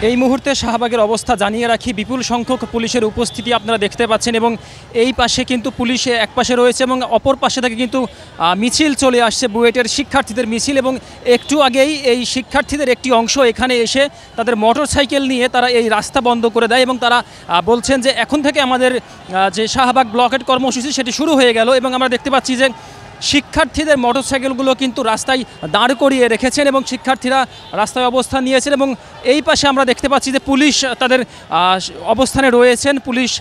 এই মুহূর্তে শাহবাগের অবস্থা জানিয়ে রাখি, বিপুল সংখ্যক পুলিশের উপস্থিতি আপনারা দেখতে পাচ্ছেন এবং এই পাশে কিন্তু পুলিশ এক পাশে রয়েছে এবং অপর পাশে থেকে কিন্তু মিছিল চলে আসছে, বুয়েটের শিক্ষার্থীদের মিছিল। এবং একটু আগেই এই শিক্ষার্থীদের একটি অংশ এখানে এসে তাদের মোটরসাইকেল নিয়ে তারা এই রাস্তা বন্ধ করে দেয় এবং তারা বলছেন যে এখন থেকে আমাদের যে শাহবাগ ব্লকেট কর্মসূচি সেটি শুরু হয়ে গেল। এবং আমরা দেখতে পাচ্ছি যে শিক্ষার্থীদের মোটরসাইকেলগুলো কিন্তু রাস্তায় দাঁড় করিয়ে রেখেছেন এবং শিক্ষার্থীরা রাস্তায় অবস্থান নিয়েছেন। এবং এই পাশে আমরা দেখতে পাচ্ছি যে পুলিশ তাদের অবস্থানে রয়েছেন, পুলিশ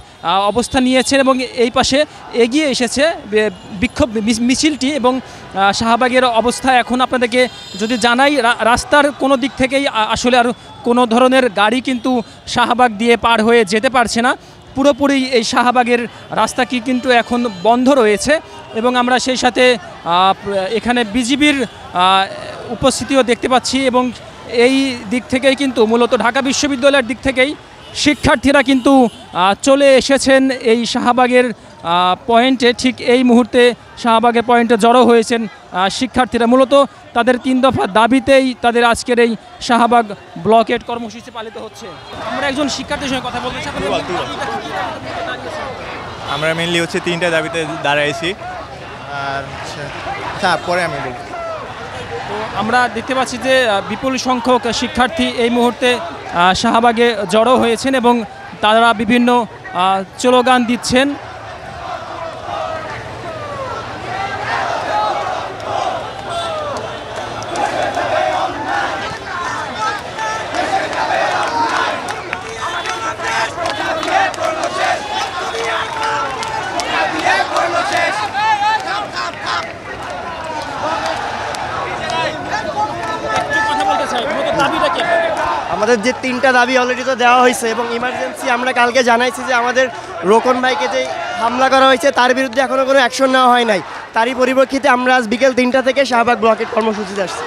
অবস্থান নিয়েছেন এবং এই পাশে এগিয়ে এসেছে বিক্ষোভ মিছিলটি। এবং শাহবাগের অবস্থা এখন আপনাদেরকে যদি জানাই, রাস্তার কোনো দিক থেকেই আসলে আর কোনো ধরনের গাড়ি কিন্তু শাহবাগ দিয়ে পার হয়ে যেতে পারছে না। পুরোপুরি এই শাহবাগের রাস্তা কি কিন্তু এখন বন্ধ রয়েছে। এবং আমরা সেই সাথে এখানে বিজিবির উপস্থিতিও দেখতে পাচ্ছি এবং এই দিক থেকেই কিন্তু মূলত ঢাকা বিশ্ববিদ্যালয়ের দিক থেকেই শিক্ষার্থীরা কিন্তু চলে এসেছেন এই শাহবাগের পয়েন্টে। ঠিক এই মুহূর্তে শাহবাগের পয়েন্টে জড়ো হয়েছেন শিক্ষার্থীরা, মূলত তাদের 3 দফা দাবিতেই তাদের আজকের এই শাহবাগ ব্লকেট কর্মসূচি পালিত হচ্ছে। আমরা একজন শিক্ষার্থীর সঙ্গে কথা বলতে চাই। আমরা মেনলি হচ্ছে 3টা দাবিতে দাঁড়াইছি, আর পরে আমি বলব। তো আমরা দেখতে পাচ্ছি যে বিপুল সংখ্যক শিক্ষার্থী এই মুহূর্তে শাহবাগে জড়ো হয়েছেন এবং তারা বিভিন্ন স্লোগান দিচ্ছেন। আমাদের যে 3টা দাবি অলরেডি তো দেওয়া হয়েছে এবং ইমার্জেন্সি আমরা কালকে জানাইছি যে আমাদের রোকন ভাইকে যে হামলা করা হয়েছে তার বিরুদ্ধে এখনও কোনো অ্যাকশন নেওয়া হয় নাই। তারই পরিপ্রেক্ষিতে আমরা আজ বিকেল 3টা থেকে শাহবাগ ব্লকেট কর্মসূচিতে আসছি।